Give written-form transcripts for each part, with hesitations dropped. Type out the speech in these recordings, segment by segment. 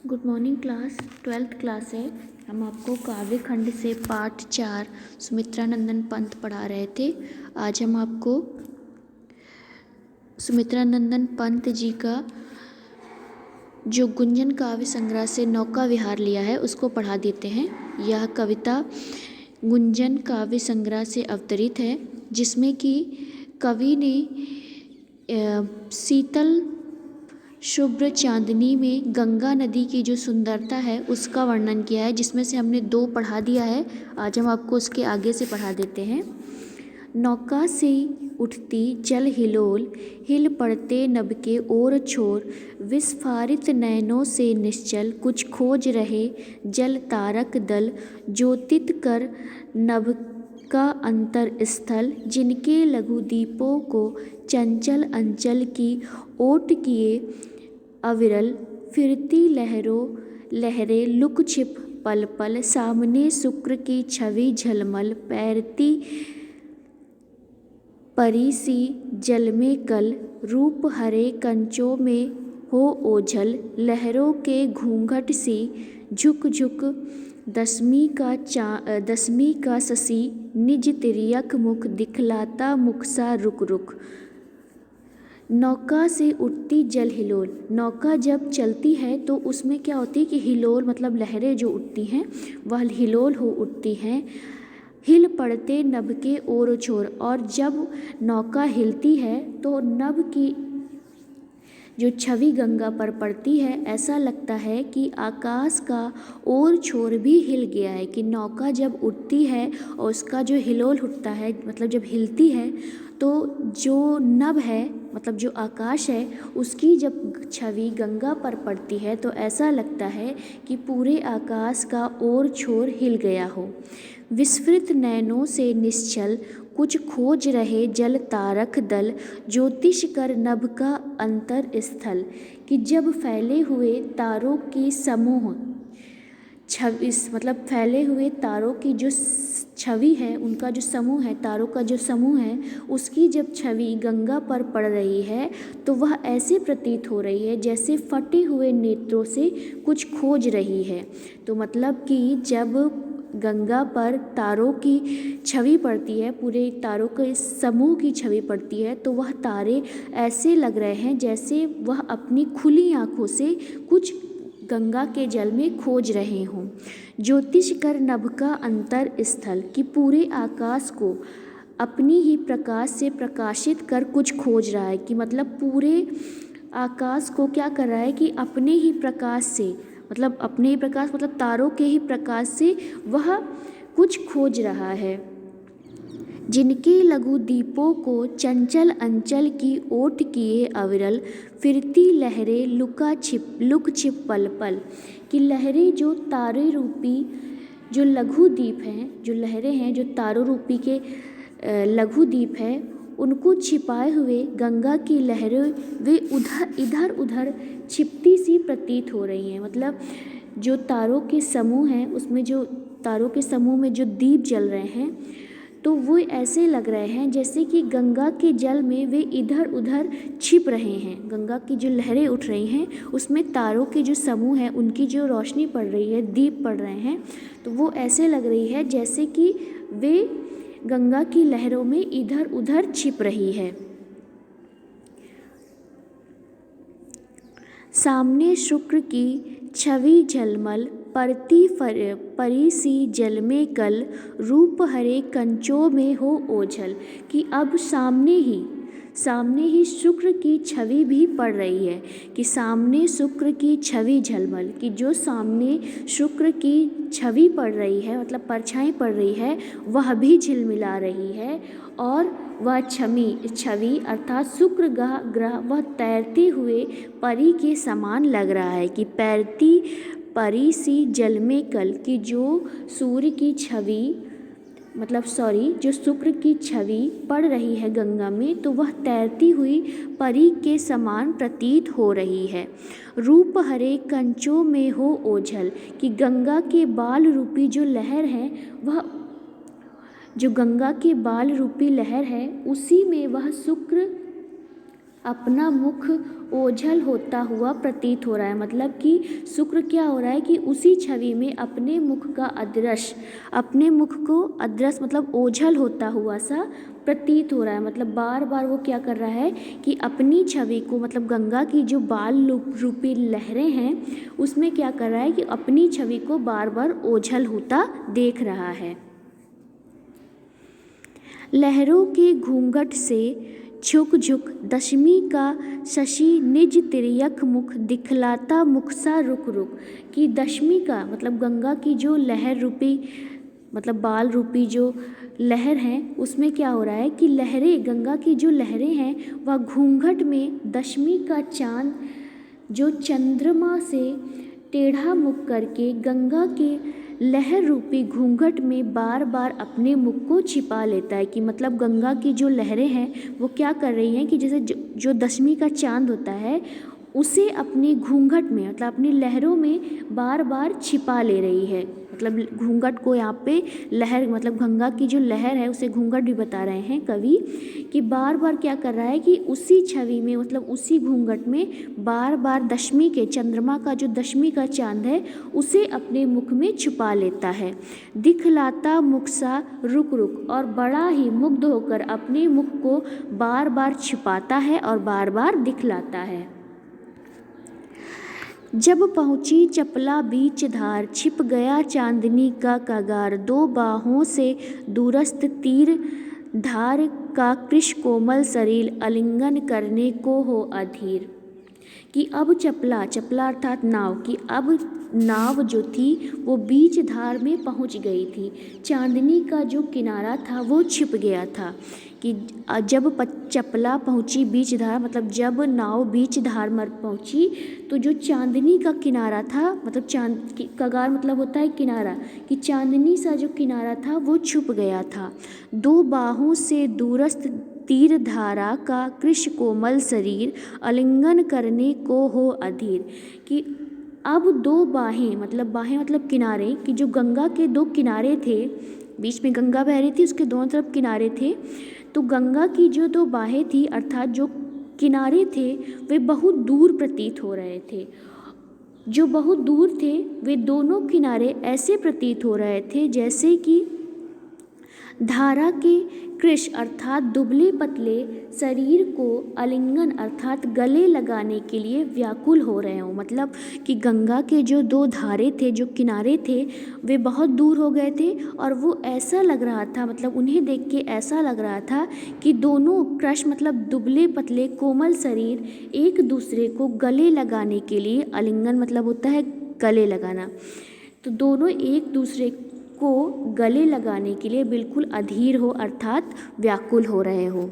Good morning class, 12th class है। हम आपको काव्य खंड से पाठ 4 सुमित्रा नंदन पंत पढ़ा रहे थे। आज हम आपको सुमित्रा नंदन पंत जी का जो गुंजन काव्य संग्रह से नौका विहार लिया है उसको पढ़ा देते हैं। यह कविता गुंजन काव्य संग्रह से अवतरित है, जिसमें कि कवि ने शीतल शुभ्र चांदनी में गंगा नदी की जो सुंदरता है उसका वर्णन किया है, जिसमें से हमने 2 पढ़ा दिया है। आज हम आपको उसके आगे से पढ़ा देते हैं। नौका से उठती जल हिलोल, हिल पड़ते नभ के ओर छोर, विस्फारित नयनों से निश्चल कुछ खोज रहे जल तारक दल, ज्योतित कर नभ का अंतर स्थल, जिनके लघु दीपों को चंचल अंचल की ओट किए अविरल, फिरती लहरें लुक छिप पल पल, सामने शुक्र की छवि झलमल, पैरती परी सी जल में कल, रूप हरे कंचों में हो ओझल, लहरों के घूंघट सी झुक झुक, दसवीं का शशि निज तिर्यक मुख, दिखलाता मुख सा रुक रुक। नौका से उठती जल हिलोल, नौका जब चलती है तो उसमें क्या होती है कि हिलोल मतलब लहरें जो उठती हैं वह हिलोल हो उठती हैं। हिल पड़ते नभ के ओर छोर, और जब नौका हिलती है तो नभ की जो छवि गंगा पर पड़ती है, ऐसा लगता है कि आकाश का ओर छोर भी हिल गया है। कि नौका जब उठती है और उसका जो हिलोल उठता है, मतलब जब हिलती है तो जो नभ है मतलब जो आकाश है उसकी जब छवि गंगा पर पड़ती है तो ऐसा लगता है कि पूरे आकाश का ओर छोर हिल गया हो। विस्फृत नयनों से निश्चल कुछ खोज रहे जल तारक दल, ज्योतिष कर नभ का अंतर स्थल। कि जब फैले हुए तारों की समूह मतलब फैले हुए तारों की जो छवि है, उनका जो समूह है, तारों का जो समूह है, उसकी जब छवि गंगा पर पड़ रही है तो वह ऐसे प्रतीत हो रही है जैसे फटे हुए नेत्रों से कुछ खोज रही है। तो मतलब कि जब गंगा पर तारों की छवि पड़ती है, पूरे तारों के समूह की छवि पड़ती है, तो वह तारे ऐसे लग रहे हैं जैसे वह अपनी खुली आँखों से कुछ गंगा के जल में खोज रहे हों। ज्योतिष कर नभ का अंतर स्थल, कि पूरे आकाश को अपनी ही प्रकाश से प्रकाशित कर कुछ खोज रहा है। कि मतलब पूरे आकाश को क्या कर रहा है कि अपने ही प्रकाश से, मतलब अपने ही प्रकाश मतलब तारों के ही प्रकाश से वह कुछ खोज रहा है। जिनके लघु दीपों को चंचल अंचल की ओट किए अविरल, फिरती लहरें लुक छिप पल पल। कि लहरें जो तारे रूपी जो लघु दीप हैं, जो लहरें हैं जो तारों रूपी के लघु दीप हैं, उनको छिपाए हुए गंगा की लहरें वे इधर उधर छिपती सी प्रतीत हो रही हैं। मतलब जो तारों के समूह हैं उसमें जो तारों के समूह में जो दीप जल रहे हैं तो वो ऐसे लग रहे हैं जैसे कि गंगा के जल में वे इधर उधर छिप रहे हैं। गंगा की जो लहरें उठ रही हैं उसमें तारों के जो समूह हैं उनकी जो रोशनी पड़ रही है, दीप पड़ रहे हैं, तो वो ऐसे लग रही है जैसे कि वे गंगा की लहरों में इधर उधर छिप रही है। सामने शुक्र की छवि झलमल, परी सी जल में कल, रूप हरे कंचों में हो ओझल। कि अब सामने ही शुक्र की छवि भी पड़ रही है। कि सामने शुक्र की छवि झलमल, कि जो सामने शुक्र की छवि पड़ रही है मतलब परछाई पड़ रही है वह भी झिलमिला रही है। और वह छवि अर्थात शुक्र ग्रह वह तैरते हुए परी के समान लग रहा है। कि तैरती परी सी जल में कल, कि जो शुक्र की छवि पड़ रही है गंगा में तो वह तैरती हुई परी के समान प्रतीत हो रही है। रूप हरे कंचों में हो ओझल, कि गंगा के बाल रूपी जो लहर है वह जो गंगा के बाल रूपी लहर है उसी में वह शुक्र अपना मुख ओझल होता हुआ प्रतीत हो रहा है। मतलब कि शुक्र क्या हो रहा है कि उसी छवि में अपने मुख का अदृश्य, अपने मुख को अदृश्य मतलब ओझल होता हुआ सा प्रतीत हो रहा है। मतलब बार बार वो क्या कर रहा है कि अपनी छवि को, मतलब गंगा की जो बाल रूपी लहरें हैं उसमें क्या कर रहा है कि अपनी छवि को बार बार ओझल होता देख रहा है। लहरों के घूंघट से झुक झुक दशमी का शशि निज तिर्यक मुख दिखलाता मुखसा रुक रुक। कि दशमी का मतलब गंगा की जो लहर रूपी मतलब बाल रूपी जो लहर है उसमें क्या हो रहा है कि लहरें, गंगा की जो लहरें हैं वह घूंघट में दशमी का चांद जो चंद्रमा से टेढ़ा मुख करके गंगा के लहर रूपी घूंघट में बार बार अपने मुख को छिपा लेता है। कि मतलब गंगा की जो लहरें हैं वो क्या कर रही हैं कि जैसे जो दशमी का चांद होता है उसे अपने घूंघट में मतलब अपनी लहरों में बार बार छिपा ले रही है। मतलब घूंघट को यहाँ पे लहर मतलब गंगा की जो लहर है उसे घूंघट भी बता रहे हैं कवि कि बार बार क्या कर रहा है कि उसी छवि में मतलब उसी घूंघट में बार बार दशमी के चंद्रमा का जो दशमी का चांद है उसे अपने मुख में छुपा लेता है। दिखलाता मुखसा रुक रुक, और बड़ा ही मुग्ध होकर अपने मुख को बार बार छिपाता है और बार बार दिखलाता है। जब पहुँची चपला बीच धार छिप गया चांदनी का कगार, दो बाहों से दूरस्थ तीर धार का कृश कोमल शरीर आलिंगन करने को हो अधीर। कि अब चपला, चपला अर्थात नाव, कि अब नाव जो थी वो बीच धार में पहुंच गई थी। चांदनी का जो किनारा था वो छिप गया था। कि जब चपला पहुंची बीच धार मतलब जब नाव बीच धार में पहुंची तो जो चांदनी का किनारा था मतलब चांद कगार मतलब होता है किनारा, कि चांदनी सा जो किनारा था वो छुप गया था। दो बाहों से दूरस्थ तीर धारा का कृश कोमल शरीर आलिंगन करने को हो अधीर। कि अब दो बाहें मतलब किनारे, कि जो गंगा के दो किनारे थे, बीच में गंगा बह रही थी उसके दोनों तरफ किनारे थे, तो गंगा की जो दो बाहें थी अर्थात जो किनारे थे वे बहुत दूर प्रतीत हो रहे थे। जो बहुत दूर थे वे दोनों किनारे ऐसे प्रतीत हो रहे थे जैसे कि धारा के कृश अर्थात दुबले पतले शरीर को आलिंगन अर्थात गले लगाने के लिए व्याकुल हो रहे हों। मतलब कि गंगा के जो दो धारे थे, जो किनारे थे, वे बहुत दूर हो गए थे और वो ऐसा लग रहा था मतलब उन्हें देख के ऐसा लग रहा था कि दोनों कृश मतलब दुबले पतले कोमल शरीर एक दूसरे को गले लगाने के लिए, आलिंगन मतलब होता है गले लगाना, तो दोनों एक दूसरे को गले लगाने के लिए बिल्कुल अधीर हो अर्थात व्याकुल हो रहे हो।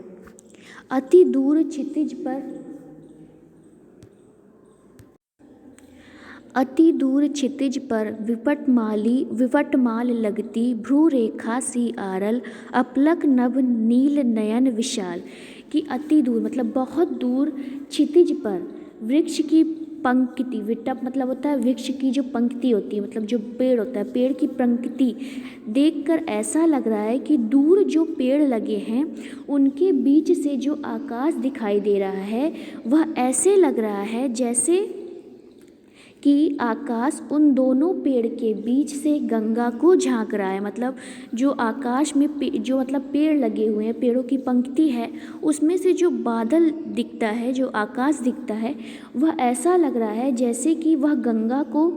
अति दूर क्षितिज पर विपटमाल लगती भ्रू रेखा सी आरल अपलक नभ नील नयन विशाल। कि अति दूर मतलब बहुत दूर क्षितिज पर वृक्ष की पंक्ति, विटप मतलब होता है वृक्ष की जो पंक्ति होती है मतलब जो पेड़ होता है, पेड़ की पंक्ति देखकर ऐसा लग रहा है कि दूर जो पेड़ लगे हैं उनके बीच से जो आकाश दिखाई दे रहा है वह ऐसे लग रहा है जैसे कि आकाश उन दोनों पेड़ के बीच से गंगा को झांक रहा है। मतलब जो आकाश में जो मतलब पेड़ लगे हुए हैं, पेड़ों की पंक्ति है, उसमें से जो बादल दिखता है, जो आकाश दिखता है, वह ऐसा लग रहा है जैसे कि वह गंगा को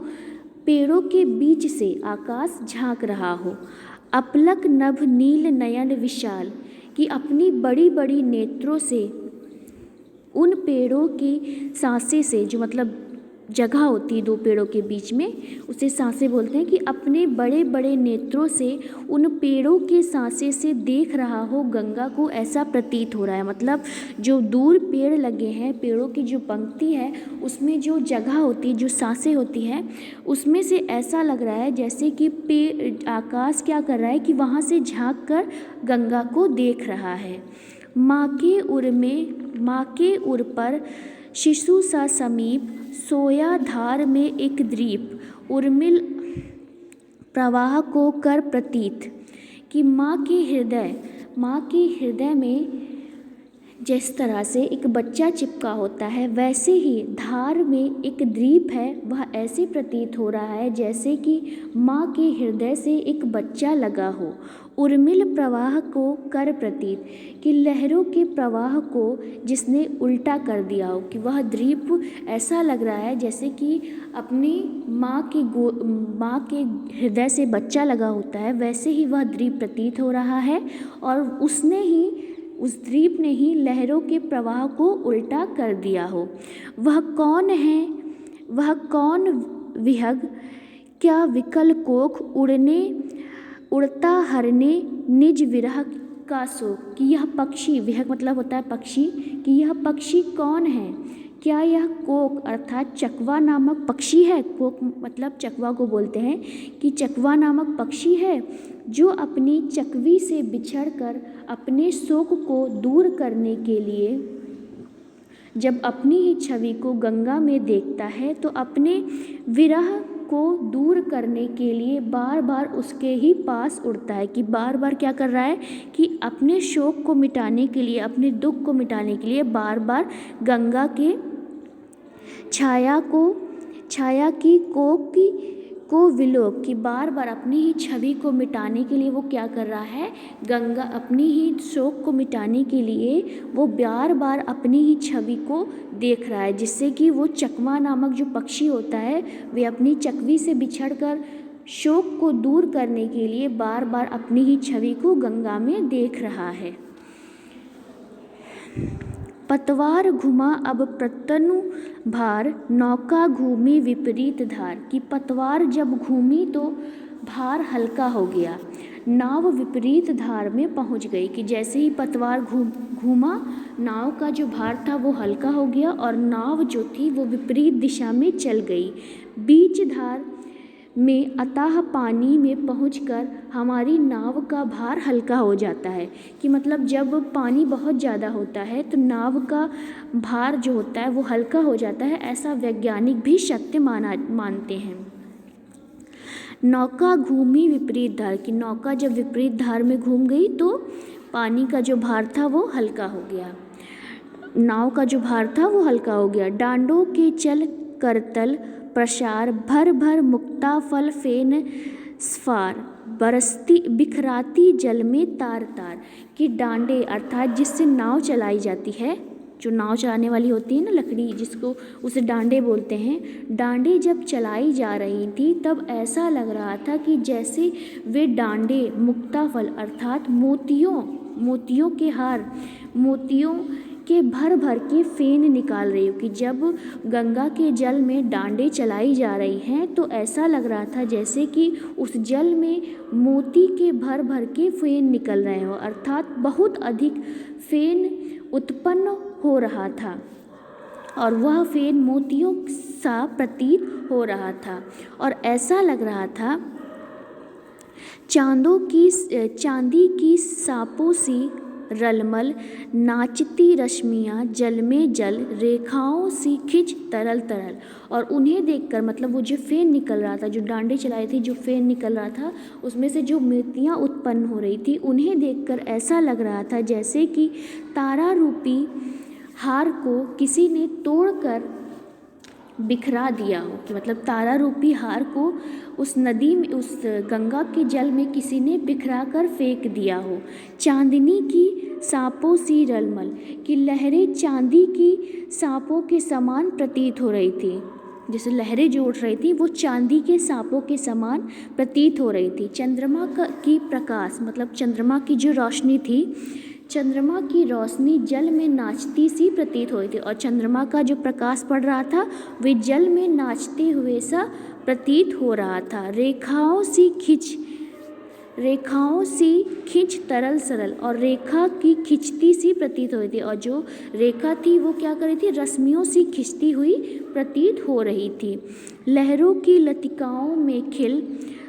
पेड़ों के बीच से आकाश झांक रहा हो। अपलक नभ नील नयन विशाल, कि अपनी बड़ी बड़ी नेत्रों से उन पेड़ों की सांसें से, जो मतलब जगह होती है दो पेड़ों के बीच में उसे सांसें बोलते हैं, कि अपने बड़े बड़े नेत्रों से उन पेड़ों के सांसें से देख रहा हो गंगा को, ऐसा प्रतीत हो रहा है। मतलब जो दूर पेड़ लगे हैं, पेड़ों की जो पंक्ति है उसमें जो जगह होती है, जो सांसें होती हैं, उसमें से ऐसा लग रहा है जैसे कि आकाश क्या कर रहा है कि वहाँ से झांक कर गंगा को देख रहा है। माँ के उर पर शिशु सा समीप सोया धार में एक द्वीप उर्मिल प्रवाह को कर प्रतीत। कि माँ के हृदय में जिस तरह से एक बच्चा चिपका होता है, वैसे ही धार में एक द्वीप है, वह ऐसे प्रतीत हो रहा है जैसे कि माँ के हृदय से एक बच्चा लगा हो। उर्मिल प्रवाह को कर प्रतीत, कि लहरों के प्रवाह को जिसने उल्टा कर दिया हो, कि वह द्वीप ऐसा लग रहा है जैसे कि अपनी माँ के हृदय से बच्चा लगा होता है, वैसे ही वह द्वीप प्रतीत हो रहा है। और उस द्वीप ने ही लहरों के प्रवाह को उल्टा कर दिया हो। वह कौन है, वह कौन विहग, क्या विकल कोख उड़ता हरने निज विरह का शोक, कि यह पक्षी, विहग मतलब होता है पक्षी, कि यह पक्षी कौन है, क्या यह कोक अर्थात चकवा नामक पक्षी है। कोक मतलब चकवा को बोलते हैं, कि चकवा नामक पक्षी है जो अपनी चकवी से बिछड़कर अपने शोक को दूर करने के लिए जब अपनी ही छवि को गंगा में देखता है तो अपने विरह को दूर करने के लिए बार बार उसके ही पास उड़ता है। कि बार बार क्या कर रहा है कि अपने शोक को मिटाने के लिए, अपने दुख को मिटाने के लिए बार बार गंगा के छाया की कोक को विलोक, की बार बार अपनी ही छवि को मिटाने के लिए वो क्या कर रहा है, गंगा अपनी ही शोक को मिटाने के लिए वो बार बार अपनी ही छवि को देख रहा है, जिससे कि वो चकवा नामक जो पक्षी होता है वे अपनी चकवी से बिछड़कर शोक को दूर करने के लिए बार बार अपनी ही छवि को गंगा में देख रहा है। पतवार घुमा अब प्रतनु भार, नौका घूमी विपरीत धार, कि पतवार जब घूमी तो भार हल्का हो गया, नाव विपरीत धार में पहुंच गई। कि जैसे ही पतवार घूमा, नाव का जो भार था वो हल्का हो गया और नाव जो थी वो विपरीत दिशा में चल गई। बीच धार में अथाह पानी में पहुंचकर हमारी नाव का भार हल्का हो जाता है। कि मतलब जब पानी बहुत ज़्यादा होता है तो नाव का भार जो होता है वो हल्का हो जाता है, ऐसा वैज्ञानिक भी सत्य मानते हैं। नौका घूमी विपरीत धार, की नौका जब विपरीत धार में घूम गई तो पानी का जो भार था वो हल्का हो गया, नाव का जो भार था वो हल्का हो गया। डांडों के चल करतल प्रसार, भर भर मुक्ता फल फेन स्फार, बरसती बिखराती जल में तार तार, कि डांडे अर्थात जिससे नाव चलाई जाती है, जो नाव चलाने वाली होती है ना लकड़ी, जिसको उसे डांडे बोलते हैं, डांडे जब चलाई जा रही थी तब ऐसा लग रहा था कि जैसे वे डांडे मुक्ताफल अर्थात मोतियों के हार, मोतियों के भर भर के फेन निकाल रही हो। कि जब गंगा के जल में डांडे चलाई जा रही हैं तो ऐसा लग रहा था जैसे कि उस जल में मोती के भर भर के फेन निकल रहे हो, अर्थात बहुत अधिक फेन उत्पन्न हो रहा था और वह फेन मोतियों सा प्रतीत हो रहा था। और ऐसा लग रहा था चांदी की सांपों सी रलमल, नाचती रश्मियाँ जल में जल, रेखाओं सी खिंच तरल तरल। और उन्हें देखकर मतलब वो जो फेन निकल रहा था, जो डांडे चलाई थी, जो फेन निकल रहा था, उसमें से जो मोतियाँ उत्पन्न हो रही थी, उन्हें देखकर ऐसा लग रहा था जैसे कि तारा रूपी हार को किसी ने तोड़कर बिखरा दिया हो। कि मतलब तारा रूपी हार को उस नदी में, उस गंगा के जल में किसी ने बिखरा कर फेंक दिया हो। चांदनी की सांपों सी रलमल, कि लहरें चांदी की सांपों के समान प्रतीत हो रही थी, जैसे लहरें जो उठ रही थी वो चांदी के सांपों के समान प्रतीत हो रही थी। चंद्रमा की प्रकाश मतलब चंद्रमा की जो रोशनी थी, चंद्रमा की रोशनी जल में नाचती सी प्रतीत हो रही थी और चंद्रमा का जो प्रकाश पड़ रहा था वे जल में नाचते हुए सा प्रतीत हो रहा था। रेखाओं सी खिंच तरल सरल, और रेखा की खिंचती सी प्रतीत हो रही थी और जो रेखा थी वो क्या कर रही थी, रश्मियों सी खिंचती हुई प्रतीत हो रही थी। लहरों की लतिकाओं में खिल,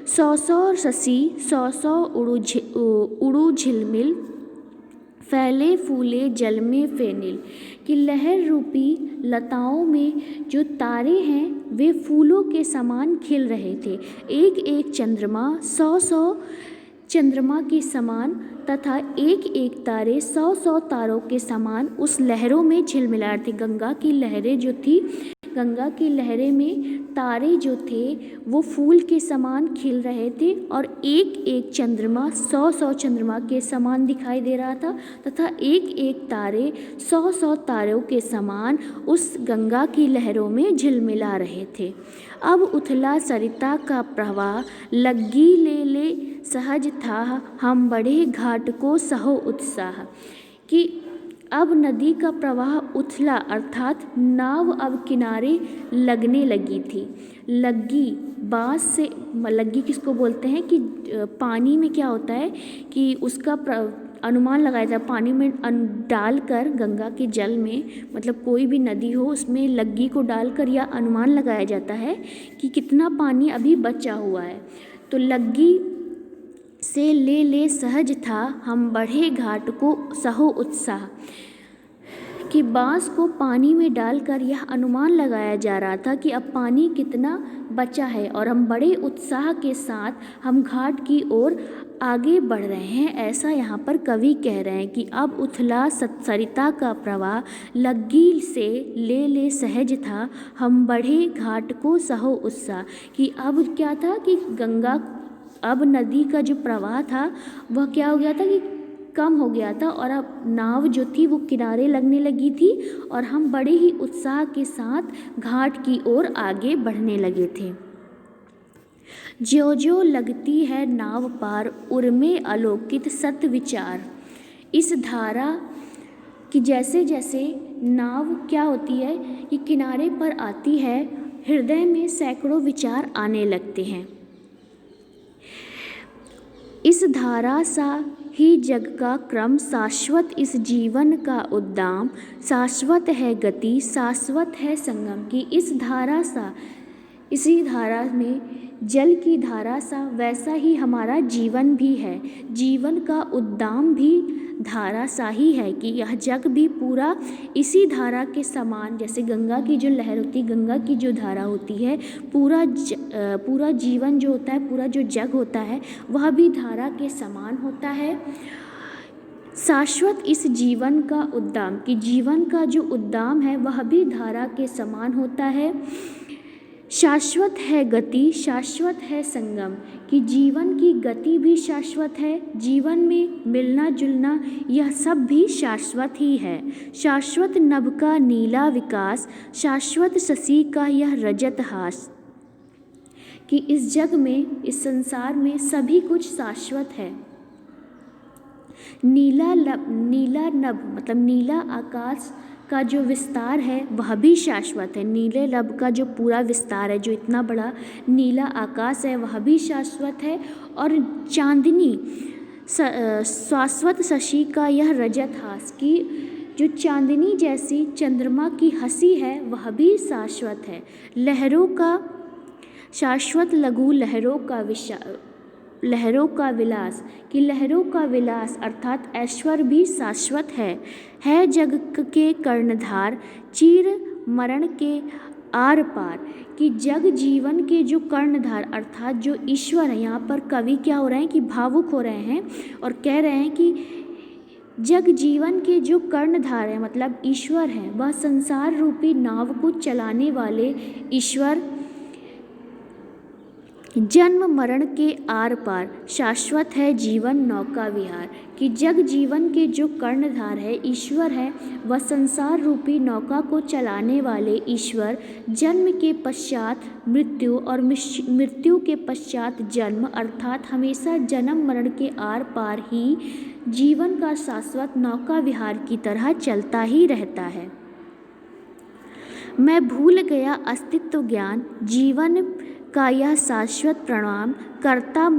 सौ सौ शशि सौ उड़ू झिलमिल, फैले फूले जल में फेनिल। कि लहर रूपी लताओं में जो तारे हैं वे फूलों के समान खिल रहे थे। एक एक चंद्रमा 100 चंद्रमा के समान तथा एक एक तारे 100-100 तारों के समान उस लहरों में झिलमिला रहे थे। गंगा की लहरें जो थी, गंगा की लहरें में तारे जो थे वो फूल के समान खिल रहे थे और एक एक चंद्रमा 100-100 चंद्रमा के समान दिखाई दे रहा था तथा एक एक तारे 100-100 तारों के समान उस गंगा की लहरों में झिलमिला रहे थे। अब उथला सरिता का प्रवाह लग्गी ले ले सहज था, हम बढ़े घाट को सहो उत्साह। कि अब नदी का प्रवाह उथला अर्थात नाव अब किनारे लगने लगी थी। लग्गी बाँस से, लग्गी किसको बोलते हैं कि पानी में क्या होता है कि उसका अनुमान लगाया जाए, पानी में डालकर गंगा के जल में, मतलब कोई भी नदी हो उसमें लग्गी को डालकर यह अनुमान लगाया जाता है कि कितना पानी अभी बचा हुआ है। तो लग्गी से ले ले सहज था, हम बढ़े घाट को सहो उत्साह। कि बाँस को पानी में डालकर यह अनुमान लगाया जा रहा था कि अब पानी कितना बचा है और हम बड़े उत्साह के साथ हम घाट की ओर आगे बढ़ रहे हैं। ऐसा यहाँ पर कवि कह रहे हैं कि अब उथला सरिता का प्रवाह लग्गी से ले ले सहज था, हम बढ़े घाट को सहो उत्साह। कि अब क्या था कि गंगा, अब नदी का जो प्रवाह था वह क्या हो गया था कि कम हो गया था और अब नाव जो थी वो किनारे लगने लगी थी और हम बड़े ही उत्साह के साथ घाट की ओर आगे बढ़ने लगे थे। ज्यों ज्यों लगती है नाव पार, उर्मे अलौकित सत विचार। इस धारा कि जैसे जैसे नाव क्या होती है कि किनारे पर आती है, हृदय में सैकड़ों विचार आने लगते हैं। इस धारा सा ही जग का क्रम, शाश्वत इस जीवन का उद्दाम, शाश्वत है गति शाश्वत है संगम। कि इस धारा सा, इसी धारा में जल की धारा सा वैसा ही हमारा जीवन भी है, जीवन का उद्दाम भी धारा सा ही है। कि यह जग भी पूरा इसी धारा के समान, जैसे गंगा की जो लहर होती है, गंगा की जो धारा होती है, पूरा जीवन जो होता है, पूरा जो जग होता है वह भी धारा के समान होता है। शाश्वत इस जीवन का उद्दाम, कि जीवन का जो उद्दाम है वह भी धारा के समान होता है। शाश्वत है गति शाश्वत है संगम, कि जीवन की गति भी शाश्वत है, जीवन में मिलना जुलना यह सब भी शाश्वत ही है। शाश्वत नभ का नीला विकास, शाश्वत शशि का यह रजत हास। कि इस जग में, इस संसार में सभी कुछ शाश्वत है। नीला नभ मतलब नीला आकाश का जो विस्तार है वह भी शाश्वत है। नीले नभ का जो पूरा विस्तार है, जो इतना बड़ा नीला आकाश है वह भी शाश्वत है। और चांदनी शाश्वत शशि का यह रजत हास, की जो चांदनी जैसी चंद्रमा की हंसी है वह भी शाश्वत है। लहरों का शाश्वत लघु लहरों का विलास, कि लहरों का विलास अर्थात ऐश्वर्य भी शाश्वत है जग के कर्णधार, चीर मरण के आर पार। कि जग जीवन के जो कर्णधार अर्थात जो ईश्वर है, यहाँ पर कवि क्या हो रहे हैं कि भावुक हो रहे हैं और कह रहे हैं कि जग जीवन के जो कर्णधार है मतलब ईश्वर हैं, वह संसार रूपी नाव को चलाने वाले ईश्वर जन्म मरण के आर पार, शाश्वत है जीवन नौका विहार। कि जग जीवन के जो कर्णधार है ईश्वर है, वह संसार रूपी नौका को चलाने वाले ईश्वर जन्म के पश्चात मृत्यु और मृत्यु के पश्चात जन्म अर्थात हमेशा जन्म मरण के आर पार ही जीवन का शाश्वत नौका विहार की तरह चलता ही रहता है। मैं भूल गया अस्तित्व ज्ञान, जीवन का यह शाश्वत प्रणाम, करता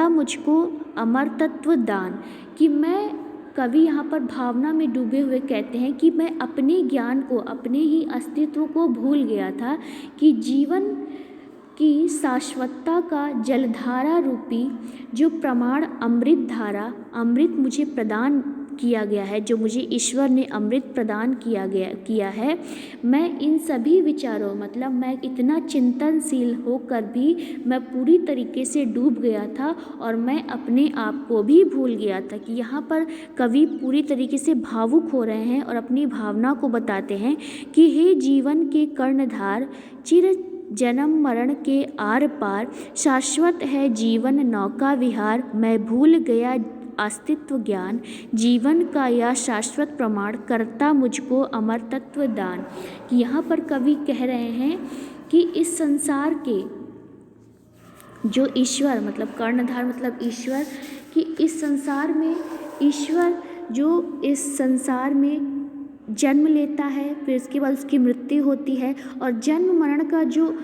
मुझको अमर तत्व दान। कि मैं, कवि यहाँ पर भावना में डूबे हुए कहते हैं कि मैं अपने ज्ञान को, अपने ही अस्तित्व को भूल गया था कि जीवन की शाश्वतता का जलधारा रूपी जो प्रमाण अमृत धारा, अमृत मुझे प्रदान किया गया है, जो मुझे ईश्वर ने अमृत प्रदान किया है, मैं इन सभी विचारों मतलब मैं इतना चिंतनशील होकर भी मैं पूरी तरीके से डूब गया था और मैं अपने आप को भी भूल गया था। कि यहाँ पर कवि पूरी तरीके से भावुक हो रहे हैं और अपनी भावना को बताते हैं कि हे जीवन के कर्णधार, चिर जन्म मरण के आर पार, शाश्वत है जीवन नौका विहार, मैं भूल गया अस्तित्व ज्ञान, जीवन का यह शाश्वत प्रमाण, करता मुझको अमर तत्व दान। कि यहाँ पर कवि कह रहे हैं कि इस संसार के जो ईश्वर मतलब कर्णधार मतलब ईश्वर, कि इस संसार में ईश्वर जो इस संसार में जन्म लेता है, फिर इसके बाद उसकी मृत्यु होती है और जन्म मरण का जो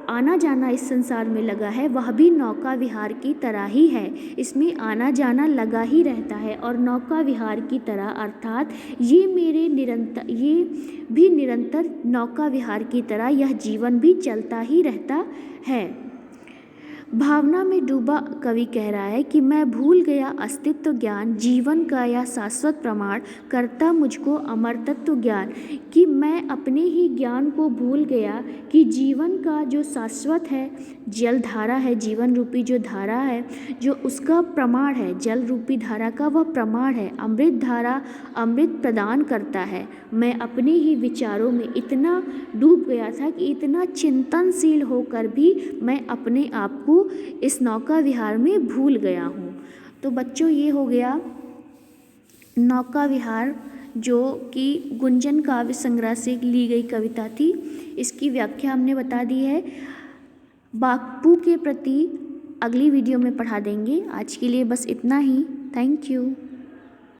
आना जाना इस संसार में लगा है वह भी नौका विहार की तरह ही है। इसमें आना जाना लगा ही रहता है और नौका विहार की तरह अर्थात ये भी निरंतर नौका विहार की तरह यह जीवन भी चलता ही रहता है। भावना में डूबा कवि कह रहा है कि मैं भूल गया अस्तित्व ज्ञान, जीवन का यह शाश्वत प्रमाण, करता मुझको अमर तत्व ज्ञान। कि मैं अपने ही ज्ञान को भूल गया कि जीवन का जो शाश्वत है, जल धारा है, जीवन रूपी जो धारा है, जो उसका प्रमाण है, जल रूपी धारा का वह प्रमाण है, अमृत धारा अमृत प्रदान करता है। मैं अपने ही विचारों में इतना डूब गया था कि इतना चिंतनशील होकर भी मैं अपने आप को इस नौका विहार में भूल गया हूँ। तो बच्चों ये हो गया नौका विहार, जो कि गुंजन काव्य संग्रह से ली गई कविता थी। इसकी व्याख्या हमने बता दी है। बापू के प्रति अगली वीडियो में पढ़ा देंगे। आज के लिए बस इतना ही। Thank you.